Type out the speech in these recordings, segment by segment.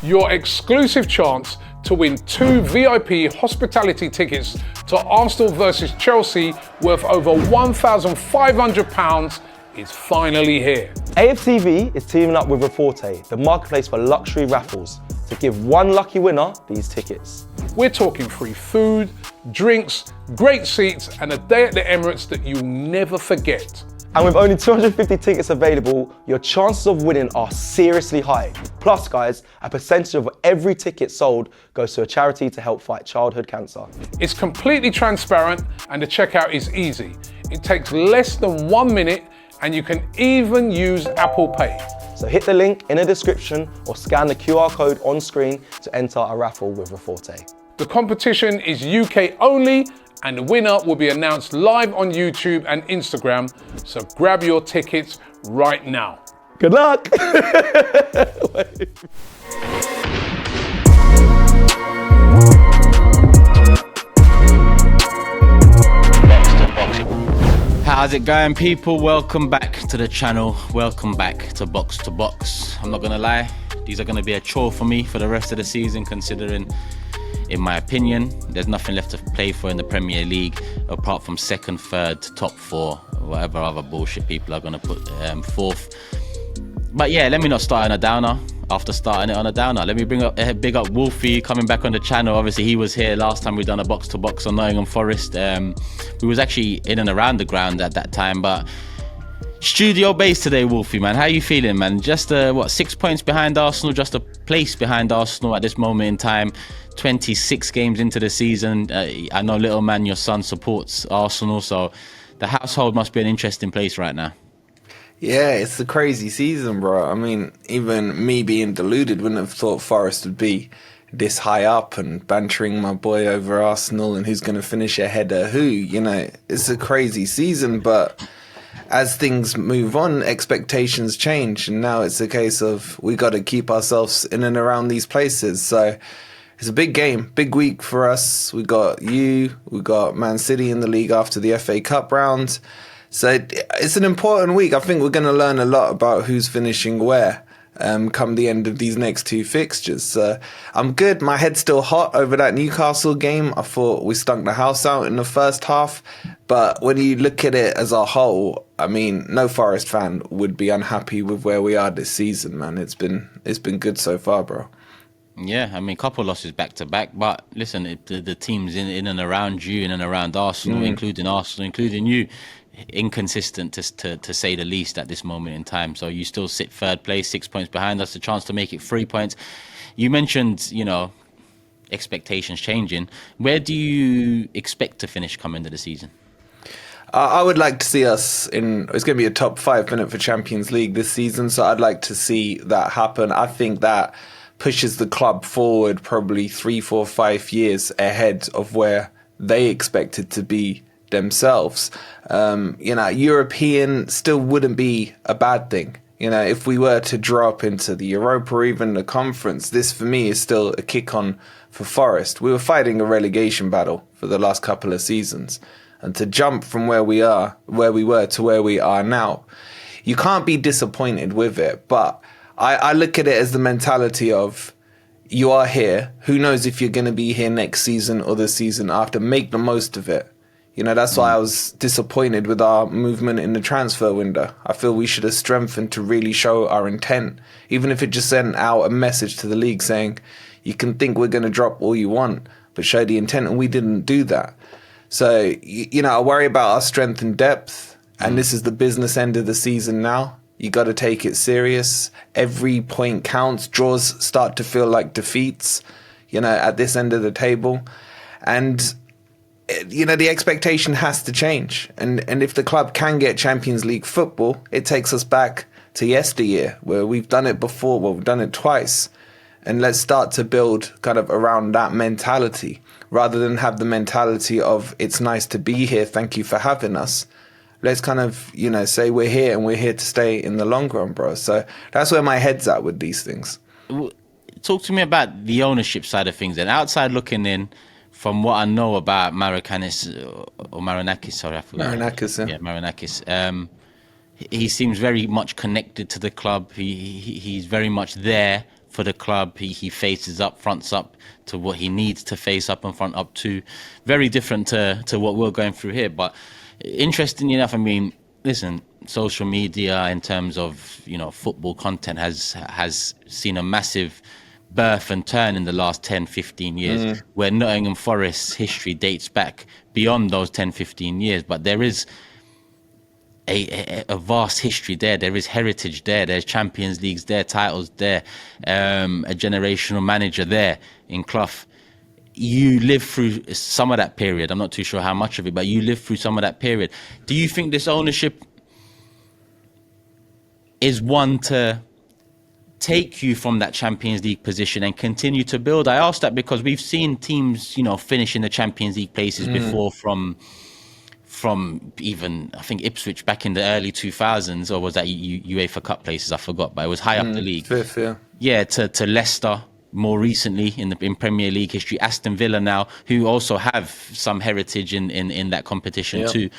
your exclusive chance to win 2 VIP hospitality tickets to Arsenal versus Chelsea worth over £1,500 is finally here. AFTV is teaming up with Raffle, the marketplace for luxury raffles, to give one lucky winner these tickets. We're talking free food, drinks, great seats, and a day at the Emirates that you'll never forget. And with only 250 tickets available, your chances of winning are seriously high. Plus, guys, a percentage of every ticket sold goes to a charity to help fight childhood cancer. It's completely transparent and the checkout is easy. It takes less than 1 minute and you can even use Apple Pay. So hit the link in the description or scan the QR code on screen to enter a raffle with Raffle. The competition is UK only and the winner will be announced live on YouTube and Instagram, so grab your tickets right now. Good luck! How's it going, people? Welcome back to the channel. Welcome back to Box to Box. I'm not gonna lie, these are gonna be a chore for me for the rest of the season, considering, in my opinion, there's nothing left to play for in the Premier League apart from second, third, top 4, whatever other bullshit people are gonna put fourth. But yeah, let me not start on a downer after starting it on a downer. Let me big up Wolfie coming back on the channel. Obviously, he was here last time we done a box to box on Nottingham Forest. We was actually in and around the ground at that time, but studio base today, Wolfie, man. How you feeling, man? Just 6 points behind Arsenal, just a place behind Arsenal at this moment in time. 26 games into the season. I know, little man, your son supports Arsenal, so the household must be an interesting place right now. Yeah, it's a crazy season, bro. I mean, even me being deluded wouldn't have thought Forest would be this high up and bantering my boy over Arsenal and who's going to finish ahead of who. You know, it's a crazy season, but as things move on, expectations change, and now it's a case of we got to keep ourselves in and around these places. So it's a big game, big week for us. We got Man City in the league after the FA Cup round. So it's an important week. I think we're going to learn a lot about who's finishing where come the end of these next 2 fixtures. I'm good. My head's still hot over that Newcastle game. I thought we stunk the house out in the first half. But when you look at it as a whole, I mean, no Forest fan would be unhappy with where we are this season, man. It's been good so far, bro. Yeah, I mean, couple losses back to back, but listen, the teams in and around you, in and around Arsenal, including you, inconsistent to say the least at this moment in time. So you still sit third place, 6 points behind us, a chance to make it 3 points. You mentioned, expectations changing. Where do you expect to finish coming into the season? I would like to see us it's going to be a top 5 minute for Champions League this season, so I'd like to see that happen. I think that pushes the club forward probably 3, 4, 5 years ahead of where they expected to be themselves. European still wouldn't be a bad thing. If we were to drop into the Europa or even the Conference, this for me is still a kick on for Forest. We were fighting a relegation battle for the last couple of seasons, and to jump from where we were to where we are now, you can't be disappointed with it. But I look at it as the mentality of, you are here. Who knows if you're going to be here next season or the season after? Make the most of it. That's why I was disappointed with our movement in the transfer window. I feel we should have strengthened to really show our intent, even if it just sent out a message to the league saying, you can think we're going to drop all you want, but show the intent, and we didn't do that. So, I worry about our strength and depth, and this is the business end of the season now. You got to take it serious. Every point counts. Draws start to feel like defeats, at this end of the table. And the expectation has to change. And if the club can get Champions League football, it takes us back to yesteryear, where we've done it before. Well, we've done it twice. And let's start to build kind of around that mentality, rather than have the mentality of, it's nice to be here, thank you for having us. Let's kind of, say we're here and we're here to stay in the long run, bro. So that's where my head's at with these things. Talk to me about the ownership side of things. And outside looking in, from what I know about Marinakis, sorry, I forgot. Marinakis, yeah. Marinakis. He seems very much connected to the club. He's very much there for the club. He faces up, fronts up to what he needs to face up and front up to. Very different to what we're going through here. But interestingly enough, I mean, listen, social media in terms of, you know, football content has seen a massive birth and turn in the last 10, 15 years, where Nottingham Forest's history dates back beyond those 10, 15 years. But there is a vast history there. There is heritage there. There's Champions Leagues there, titles there, a generational manager there in Clough. You lived through some of that period. I'm not too sure how much of it, but you lived through some of that period. Do you think this ownership is one to take you from that Champions League position and continue to build? I ask that because we've seen teams, you know, finish in the Champions League places before from even, I think, Ipswich back in the early 2000s, or was that UEFA Cup places? I forgot, but it was high up the league. Fifth, yeah. Yeah, to Leicester more recently in Premier League history, Aston Villa now, who also have some heritage in that competition too.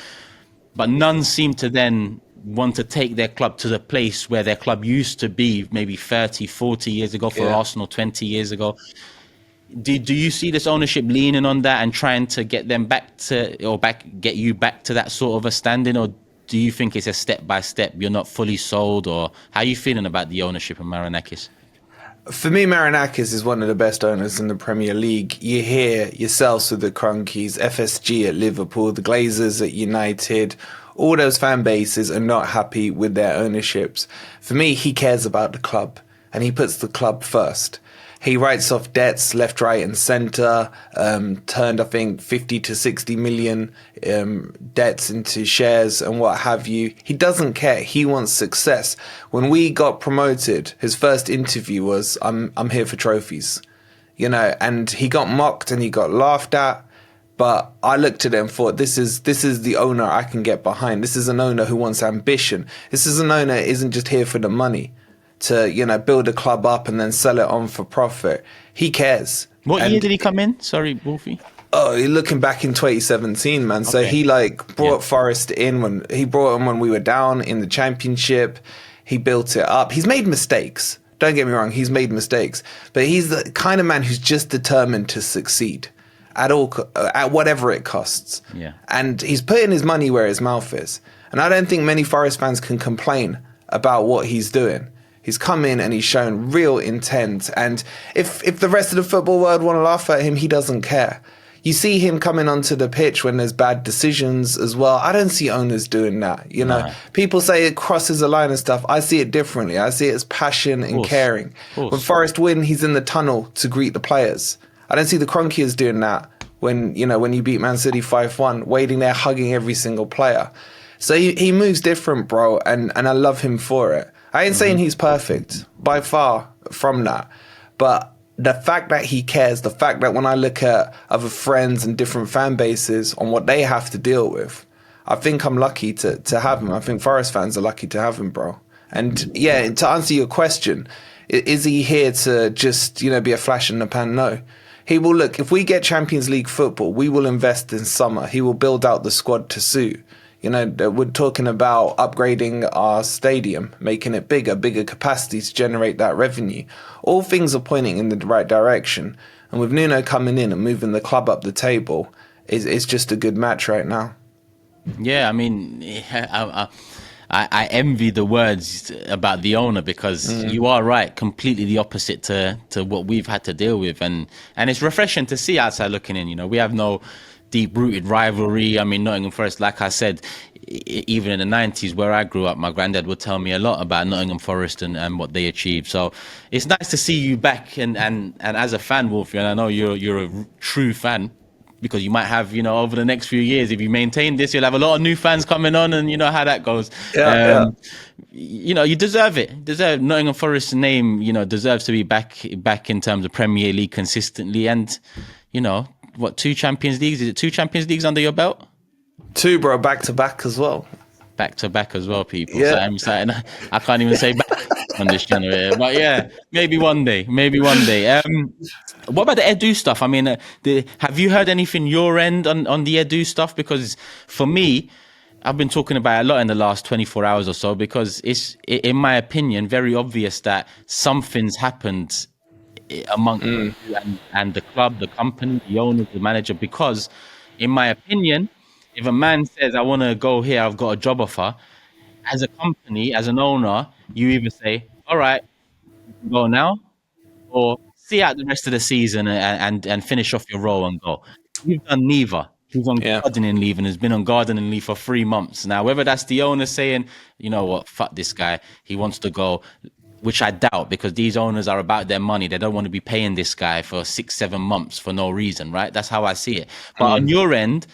But none seem to then want to take their club to the place where their club used to be maybe 30, 40 years ago, for Arsenal 20 years ago. Do you see this ownership leaning on that and trying to get them get you back to that sort of a standing, or do you think it's a step by step? You're not fully sold, or how are you feeling about the ownership of Marinakis? For me, Marinakis is one of the best owners in the Premier League. You hear yourselves with the Cronkies, FSG at Liverpool, the Glazers at United. All those fan bases are not happy with their ownerships. For me, he cares about the club and he puts the club first. He writes off debts left, right and centre, turned, I think, 50 to 60 million debts into shares and what have you. He doesn't care. He wants success. When we got promoted, his first interview was, I'm here for trophies. You know, and he got mocked and he got laughed at. But I looked at it and thought, this is the owner I can get behind. This is an owner who wants ambition. This is an owner who isn't just here for the money, to, you know, build a club up and then sell it on for profit. He cares. What year did he come in? Sorry, Wolfie. Oh, you're looking back in 2017, man. So he brought Forest in when we were down in the Championship. He built it up. He's made mistakes. Don't get me wrong. He's made mistakes, but he's the kind of man who's just determined to succeed at whatever it costs. Yeah. And he's putting his money where his mouth is. And I don't think many Forest fans can complain about what he's doing. He's come in and he's shown real intent. And if the rest of the football world want to laugh at him, he doesn't care. You see him coming onto the pitch when there's bad decisions as well. I don't see owners doing that. You know, people say it crosses a line and stuff. I see it differently. I see it as passion and caring. When Forest win, he's in the tunnel to greet the players. I don't see the Cronkiers doing that when you beat Man City 5-1, waiting there hugging every single player. So he moves different, bro, and I love him for it. I ain't saying he's perfect, by far from that. But the fact that he cares, the fact that when I look at other friends and different fan bases on what they have to deal with, I think I'm lucky to have him. I think Forest fans are lucky to have him, bro. And yeah, to answer your question, is he here to just, you know, be a flash in the pan? No. He will look, if we get Champions League football, we will invest in summer. He will build out the squad to suit. You know, we're talking about upgrading our stadium, making it bigger capacity to generate that revenue. All things are pointing in the right direction. And with Nuno coming in and moving the club up the table, it's just a good match right now. Yeah, I mean, I envy the words about the owner, because you are right, completely the opposite to what we've had to deal with. And it's refreshing to see outside looking in. You know, we have no deep-rooted rivalry. I mean, Nottingham Forest, like I said, even in the 90s where I grew up, my granddad would tell me a lot about Nottingham Forest and what they achieved. So it's nice to see you back. And as a fan, Wolfie, and I know you're a true fan, because you might have, you know, over the next few years, if you maintain this, you'll have a lot of new fans coming on, and you know how that goes. You know, you deserve it. Nottingham Forest's name, you know, deserves to be back in terms of Premier League consistently. And, you know, what, 2 Champions Leagues? Is it 2 Champions Leagues under your belt? 2, bro, back to back as well. Back to back as well, people. Yeah. So I'm saying, I can't even say back on this channel here. But yeah, maybe one day. What about the Edu stuff? I mean, have you heard anything your end on the Edu stuff? Because for me, I've been talking about it a lot in the last 24 hours or so, because it's, in my opinion, very obvious that something's happened among you and the club, the company, the owner, the manager. Because, in my opinion, if a man says, I want to go here, I've got a job offer, as a company, as an owner, you either say, all right, you can go now, or see out the rest of the season and finish off your role and go. You've done neither. He's on Yeah. gardening leave and has been on gardening leave for 3 months. Now, whether that's the owner saying, you know what, fuck this guy, he wants to go, which I doubt, because these owners are about their money. They don't want to be paying this guy for 6-7 months for no reason, right? That's how I see it. But on your end,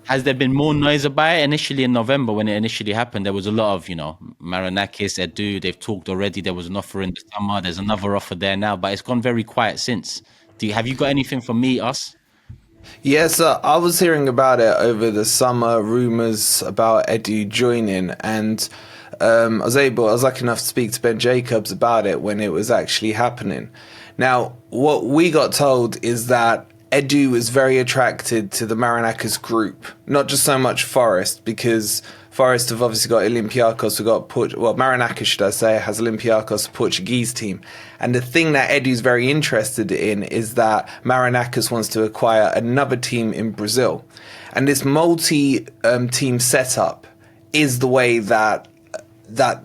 has there been more noise about it? Initially in November, when it initially happened, there was a lot of, Marinakis, Edu, they've talked already. There was an offer in the summer. There's another offer there now, but it's gone very quiet since. Have you got anything for me, us? Yes, I was hearing about it over the summer, rumours about Edu joining, and I was lucky enough to speak to Ben Jacobs about it when it was actually happening. Now, what we got told is that Edu was very attracted to the Marinakis group, not just so much Forest, because Forest have obviously got Olympiacos, Marinakis, should I say, has Olympiacos, a Portuguese team. And the thing that Edu's very interested in is that Marinakis wants to acquire another team in Brazil. And this multi-team setup is the way that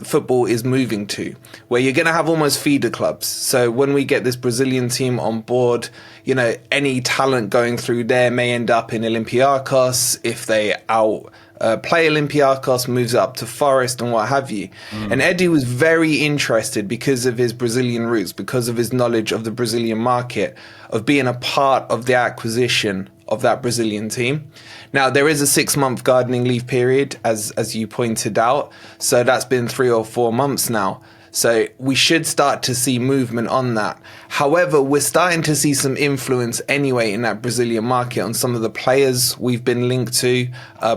football is moving to, where you're going to have almost feeder clubs. So when we get this Brazilian team on board, any talent going through there may end up in Olympiacos. If they play Olympiacos, moves up to Forest and what have you. And Edu was very interested, because of his Brazilian roots, because of his knowledge of the Brazilian market, of being a part of the acquisition of that Brazilian team. Now, there is a 6-month gardening leave period, as you pointed out. So that's been 3 or 4 months now. So we should start to see movement on that. However, we're starting to see some influence anyway in that Brazilian market on some of the players we've been linked to,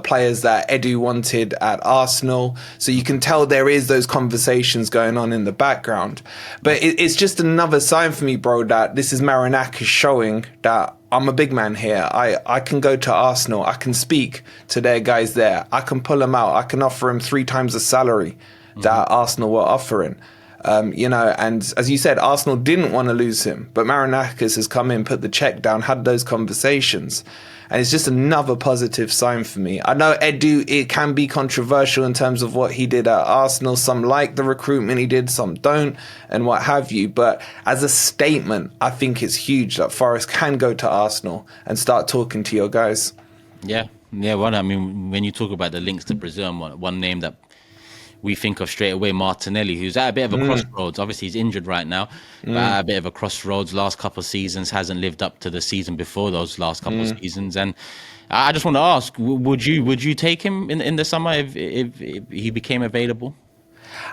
players that Edu wanted at Arsenal. So you can tell there is those conversations going on in the background. But it's just another sign for me, bro, that this is Marinakis showing that I'm a big man here. I can go to Arsenal. I can speak to their guys there. I can pull them out. I can offer them 3 times the salary that Arsenal were offering. And as you said, Arsenal didn't want to lose him, but Marinakis has come in, put the check down, had those conversations. And it's just another positive sign for me. I know Edu, it can be controversial in terms of what he did at Arsenal. Some like the recruitment he did, some don't, and what have you. But as a statement, I think it's huge that Forest can go to Arsenal and start talking to your guys. Yeah. Well, I mean, when you talk about the links to Brazil, one name that we think of straight away, Martinelli, who's at a bit of a crossroads. Obviously, he's injured right now, but at a bit of a crossroads. Last couple of seasons hasn't lived up to the season before those last couple of seasons. And I just want to ask, would you take him in the summer if he became available?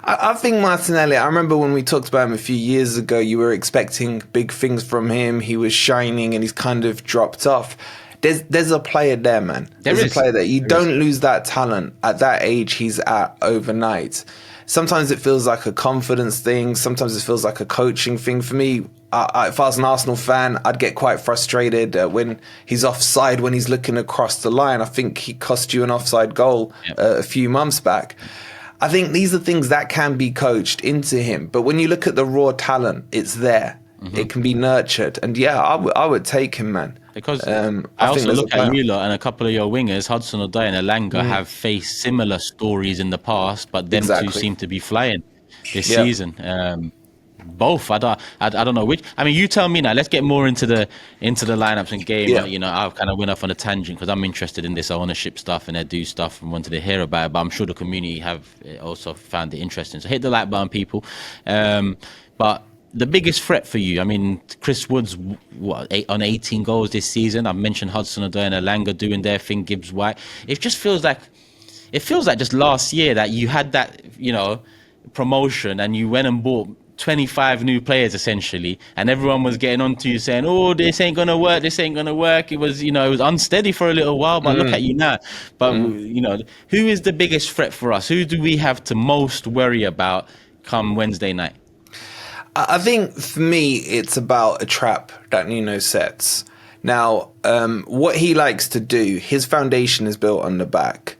I think Martinelli, I remember when we talked about him a few years ago, you were expecting big things from him. He was shining and he's kind of dropped off. There's a player there, man. There's a player there. You don't lose that talent at that age he's at overnight. Sometimes it feels like a confidence thing. Sometimes it feels like a coaching thing. For me, if I was an Arsenal fan, I'd get quite frustrated when he's offside, when he's looking across the line. I think he cost you an offside goal a few months back. I think these are things that can be coached into him. But when you look at the raw talent, it's there. It can be nurtured. And yeah, I would take him, man. Because I also look at you lot and a couple of your wingers, Hudson-Odoi and Elanga, have faced similar stories in the past, but them two seem to be flying this season. Both. I don't know which. I mean, you tell me now. Let's get more into the lineups and game. I'll kind of went off on a tangent because I'm interested in this ownership stuff and Edu stuff and wanted to hear about it. But I'm sure the community have also found it interesting. So hit the like button, people. But the biggest threat for you, I mean, Chris Wood's on 18 goals this season. I've mentioned Hudson-Odoi and Elanga doing their thing, Gibbs White. It just feels like just last year that you had that, promotion and you went and bought 25 new players essentially, and everyone was getting on to you saying, oh, this ain't gonna work. It was, it was unsteady for a little while, but look at you now. But, who is the biggest threat for us? Who do we have to most worry about come Wednesday night? I think for me, it's about a trap that Nuno sets. Now, what he likes to do, his foundation is built on the back.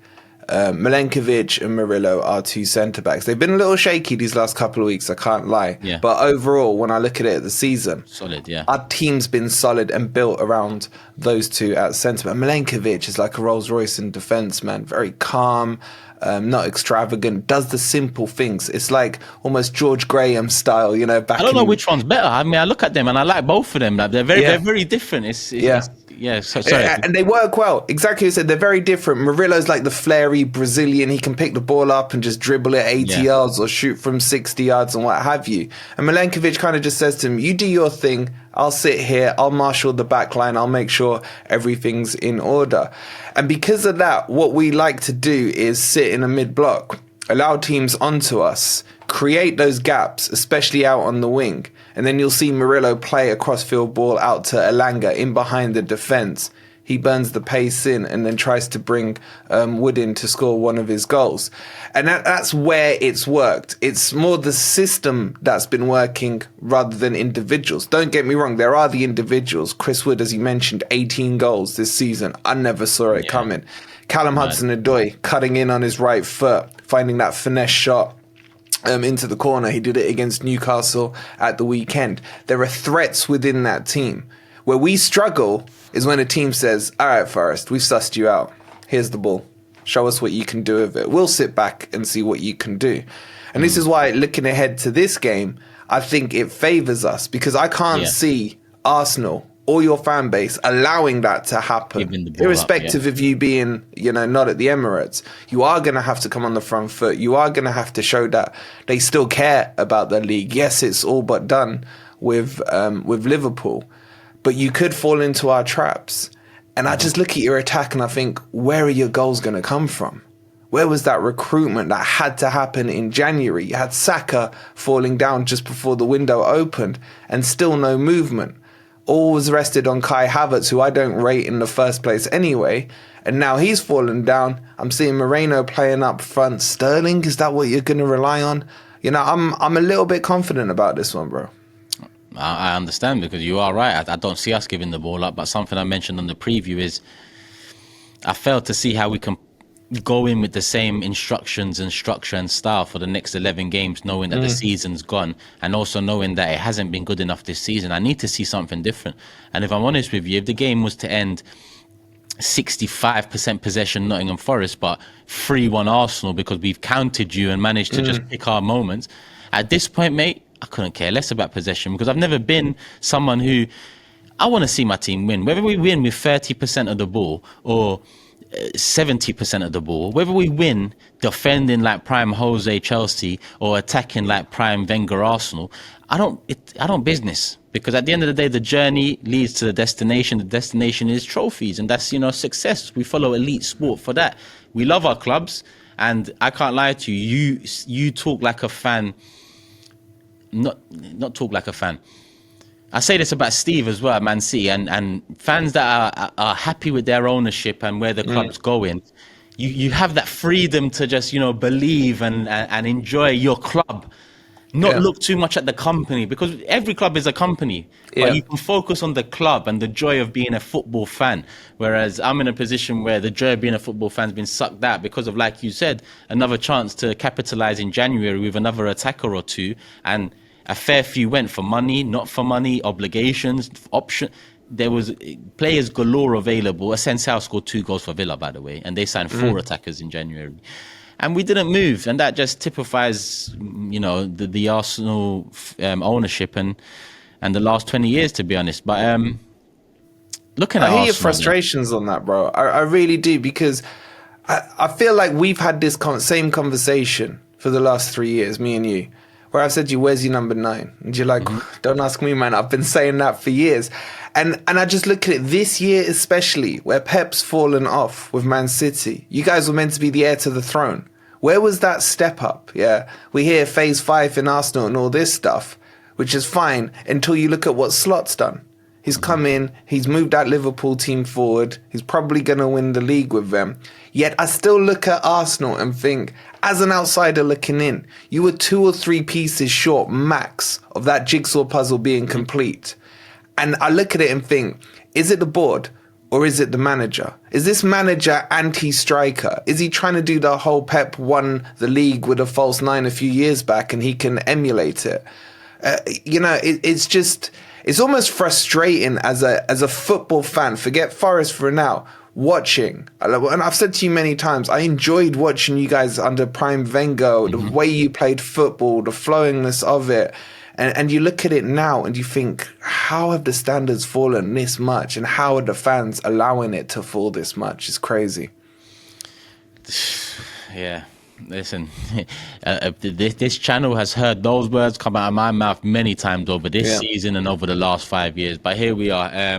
Milenkovic and Murillo are two centre-backs. They've been a little shaky these last couple of weeks, I can't lie. Yeah. But overall, when I look at it at the season, Solid, yeah. our team's been solid and built around those two at centre-back. Milenkovic is like a Rolls-Royce in defence, man. Very calm, not extravagant, does the simple things. It's like almost George Graham style, you know. Back I don't know which one's better. I mean, I look at them and I like both of them. Like, they're very different. Sorry. And they work well. Exactly as you said, they're very different. Murillo's like the flary Brazilian. He can pick the ball up and just dribble it 80 yards or shoot from 60 yards and what have you. And Milenkovic kind of just says to him, you do your thing. I'll sit here. I'll marshal the back line. I'll make sure everything's in order. And because of that, what we like to do is sit in a mid-block, allow teams onto us, create those gaps, especially out on the wing. And then you'll see Murillo play a cross-field ball out to Elanga in behind the defence. He burns the pace in and then tries to bring Wood in to score one of his goals. And that's where it's worked. It's more the system that's been working rather than individuals. Don't get me wrong, there are the individuals. Chris Wood, as you mentioned, 18 goals this season. I never saw it coming. Callum Hudson-Odoi cutting in on his right foot, finding that finesse shot into the corner. He did it against Newcastle at the weekend. There are threats within that team. Where we struggle is when a team says, all right, Forest, we've sussed you out. Here's the ball. Show us what you can do with it. We'll sit back and see what you can do. And this is why, looking ahead to this game, I think it favours us, because I can't see Arsenal or your fan base allowing that to happen. Irrespective of you being, not at the Emirates. You are going to have to come on the front foot. You are going to have to show that they still care about the league. Yes, it's all but done with Liverpool. But you could fall into our traps. And I just look at your attack and I think, where are your goals going to come from? Where was that recruitment that had to happen in January? You had Saka falling down just before the window opened and still no movement. All was rested on Kai Havertz, who I don't rate in the first place anyway. And now he's fallen down. I'm seeing Moreno playing up front. Sterling, is that what you're going to rely on? I'm a little bit confident about this one, bro. I understand, because you are right. I don't see us giving the ball up, but something I mentioned on the preview is I failed to see how we can go in with the same instructions and structure and style for the next 11 games, knowing that the season's gone, and also knowing that it hasn't been good enough this season. I need to see something different. And if I'm honest with you, if the game was to end 65% possession Nottingham Forest, but 3-1 Arsenal because we've counted you and managed to just pick our moments, at this point, mate, I couldn't care less about possession, because I've never been someone who, I want to see my team win. Whether we win with 30% of the ball or 70% of the ball, whether we win defending like prime Jose Chelsea or attacking like prime Wenger Arsenal, I don't business, because at the end of the day, the journey leads to the destination. The destination is trophies, and that's success. We follow elite sport for that. We love our clubs, and I can't lie to you. You talk like a fan. Not talk like a fan. I say this about Steve as well, Man City, and fans that are happy with their ownership and where the club's going. You have that freedom to just believe and enjoy your club, not look too much at the company, because every club is a company. But you can focus on the club and the joy of being a football fan. Whereas I'm in a position where the joy of being a football fan has been sucked out because of, like you said, another chance to capitalize in January with another attacker or two, and a fair few went for money, not for money, obligations, option. There was players galore available. Asensio scored 2 goals for Villa, by the way, and they signed 4 attackers in January. And we didn't move, and that just typifies, the Arsenal ownership and the last 20 years, to be honest. But looking at I hear Arsenal, your frustrations on that, bro. I really do, because I feel like we've had this same conversation for the last 3 years, me and you, where I've said to you, where's your number 9? And you're like, don't ask me, man. I've been saying that for years. And I just look at it this year, especially, where Pep's fallen off with Man City. You guys were meant to be the heir to the throne. Where was that step up? Yeah, we hear phase 5 in Arsenal and all this stuff, which is fine until you look at what Slot's done. He's come in, he's moved that Liverpool team forward. He's probably going to win the league with them. Yet I still look at Arsenal and think, as an outsider looking in, you were 2 or 3 pieces short max of that jigsaw puzzle being complete. And I look at it and think, is it the board or is it the manager? Is this manager anti-striker? Is he trying to do the whole Pep won the league with a false nine a few years back and he can emulate it? It's almost frustrating as a football fan. Forget Forest for now. Watching, and I've said to you many times, I enjoyed watching you guys under Prime Wenger, the way you played football, the flowingness of it. And you look at it now and you think, how have the standards fallen this much? And how are the fans allowing it to fall this much? It's crazy. Yeah. Listen, this channel has heard those words come out of my mouth many times over this season and over the last 5 years. But here we are.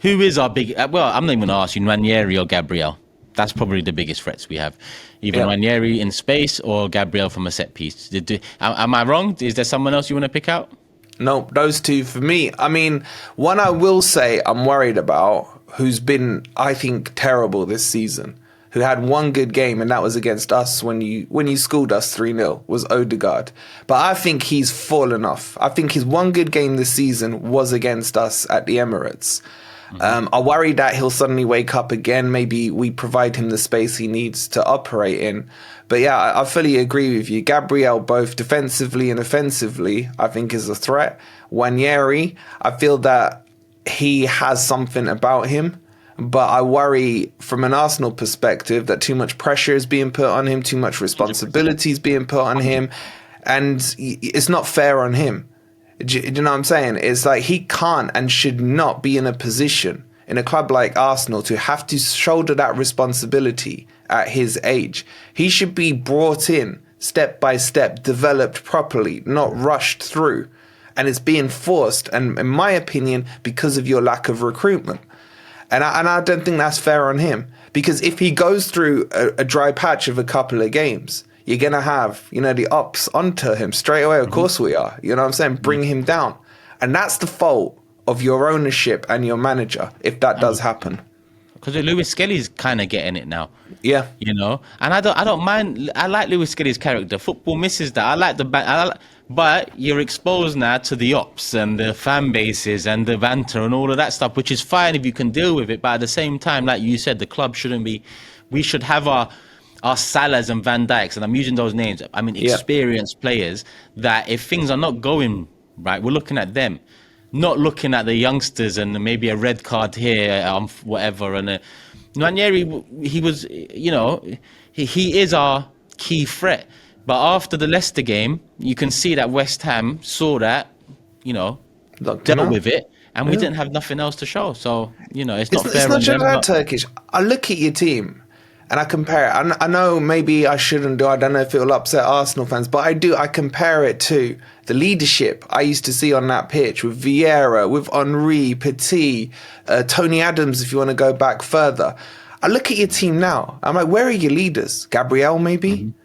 Who is our big... Well, I'm not even going to ask you, Ranieri or Gabriel. That's probably the biggest threats we have. Either Ranieri in space or Gabriel from a set piece. Am I wrong? Is there someone else you want to pick out? No, those two for me. I mean, one I will say I'm worried about, who's been, I think, terrible this season, who had one good game, and that was against us when you schooled us 3-0, was Odegaard. But I think he's fallen off. I think his one good game this season was against us at the Emirates. I worry that he'll suddenly wake up again. Maybe we provide him the space he needs to operate in. But yeah, I fully agree with you. Gabriel, both defensively and offensively, I think is a threat. Ranieri, I feel that he has something about him. But I worry from an Arsenal perspective that too much pressure is being put on him, too much responsibility is being put on him, and it's not fair on him. Do you know what I'm saying? It's like he can't and should not be in a position in a club like Arsenal to have to shoulder that responsibility at his age. He should be brought in step by step, developed properly, not rushed through. And it's being forced, and in my opinion, because of your lack of recruitment. And I don't think that's fair on him, because if he goes through a dry patch of a couple of games, you're going to have, the ops onto him straight away. Of course we are. You know what I'm saying? Bring him down. And that's the fault of your ownership and your manager, if that does happen. Because Lewis Skelly's kind of getting it now. Yeah. And I don't mind. I like Lewis Skelly's character. Football misses that. I like but you're exposed now to the ops and the fan bases and the banter and all of that stuff, which is fine if you can deal with it. But at the same time, like you said, the club shouldn't be. We should have our Salahs and Van Dijks, and I'm using those names. I mean, experienced players that if things are not going right, we're looking at them, not looking at the youngsters and maybe a red card here, whatever. And Ranieri, he was, he is our key threat. But after the Leicester game, you can see that West Ham saw that, dealt with it, and we didn't have nothing else to show. So, it's not fair. It's not just about Turkish. I look at your team and I compare it. I know maybe I shouldn't do. I don't know if it will upset Arsenal fans, but I do. I compare it to the leadership I used to see on that pitch with Vieira, with Henry, Petit, Tony Adams, if you want to go back further. I look at your team now. I'm like, where are your leaders? Gabriel, maybe? Mm-hmm.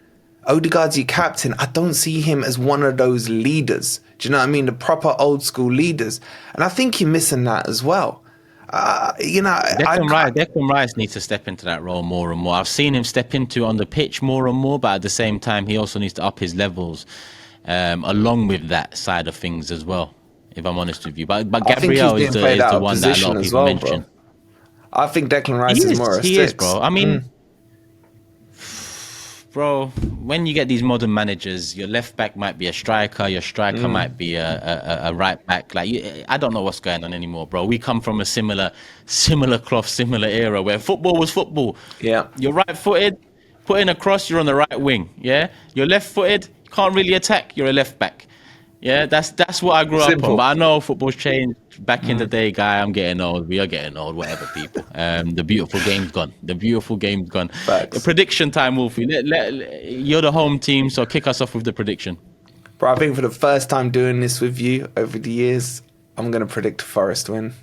Odegaard's your captain. I don't see him as one of those leaders. Do you know what I mean? The proper old school leaders. And I think you're missing that as well. Declan Rice needs to step into that role more and more. I've seen him step into on the pitch more and more, but at the same time, he also needs to up his levels along with that side of things as well, if I'm honest with you. But Gabriel is the one that a lot of people mention. Bro. I think Declan Rice is more a six. He is, bro. I mean... Bro, when you get these modern managers, your left back might be a striker, your striker might be a right back. I don't know what's going on anymore, bro. We come from a similar cloth, similar era where football was football. Yeah. You're right-footed, put in a cross, you're on the right wing. Yeah. You're left-footed, can't really attack, you're a left back. Yeah, that's what I grew up on. But I know football's changed. Back in the day, guy, I'm getting old. We are getting old, whatever, people. The beautiful game's gone. Facts. Prediction time, Wolfie. You're the home team, so kick us off with the prediction. Bro, I think for the first time doing this with you over the years, I'm going to predict a Forest win.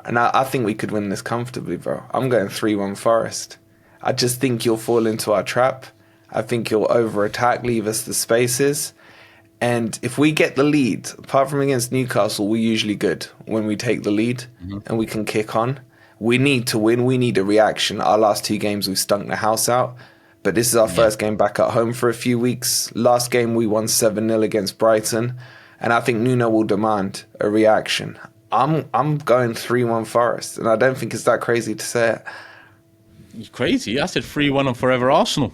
And I think we could win this comfortably, bro. I'm going 3-1 Forest. I just think you'll fall into our trap. I think you'll over-attack, leave us the spaces. And if we get the lead, apart from against Newcastle, we're usually good when we take the lead and we can kick on. We need to win. We need a reaction. Our last 2 games, we've stunk the house out. But this is our first game back at home for a few weeks. Last game, we won 7-0 against Brighton. And I think Nuno will demand a reaction. I'm going 3-1 Forest, and I don't think it's that crazy to say it. You're crazy. I said 3-1 on Forever Arsenal.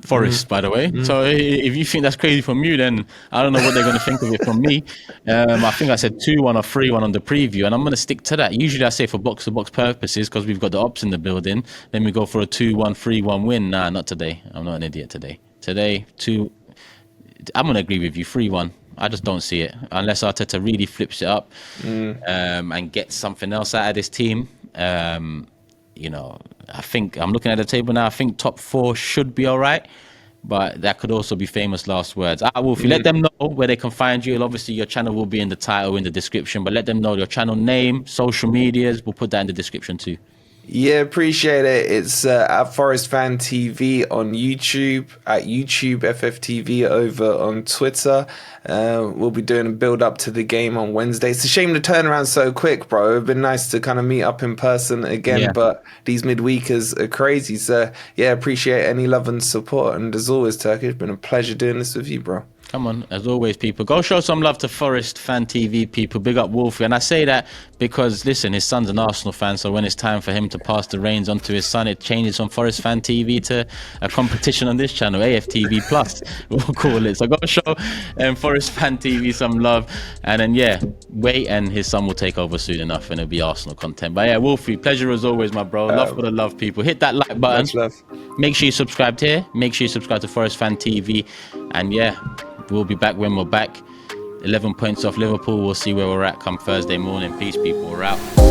Forest, by the way. So if you think that's crazy from you, then I don't know what they're going to think of it from me. I think I said 2-1 or 3-1 on the preview, and I'm going to stick to that. Usually I say for box-to-box purposes, because we've got the ops in the building, then we go for a 2-1, 3-1 win. Nah, not today. I'm not an idiot today. I'm going to agree with you, 3-1. I just don't see it. Unless Arteta really flips it up and gets something else out of this team. You know, I think I'm looking at the table now. I think top 4 should be all right, but that could also be famous last words. Wolfie, let them know where they can find you. Obviously, your channel will be in the title, in the description, but let them know your channel name, social medias. We'll put that in the description too. Yeah, appreciate it. It's at Forest Fan TV on YouTube, at YouTube FFTV over on Twitter. We'll be doing a build up to the game on Wednesday. It's a shame the turnaround so quick, bro. It'd been nice to kind of meet up in person again, but these midweekers are crazy. So yeah, appreciate any love and support. And as always, Turkish, it's been a pleasure doing this with you, bro. Come on, as always, people. Go show some love to Forest Fan TV, people. Big up Wolfie. And I say that because, listen, his son's an Arsenal fan, so when it's time for him to pass the reins on to his son, it changes from Forest Fan TV to a competition on this channel, AFTV Plus, we'll call it. So go show Forest Fan TV some love. And then, yeah, wait, and his son will take over soon enough, and it'll be Arsenal content. But yeah, Wolfie, pleasure as always, my bro. Love for the love, people. Hit that like button. Much love. Make sure you subscribe here. Make sure you subscribe to Forest Fan TV. And yeah, we'll be back when we're back. 11 points off Liverpool. We'll see where we're at come Thursday morning. Peace, people. We're out.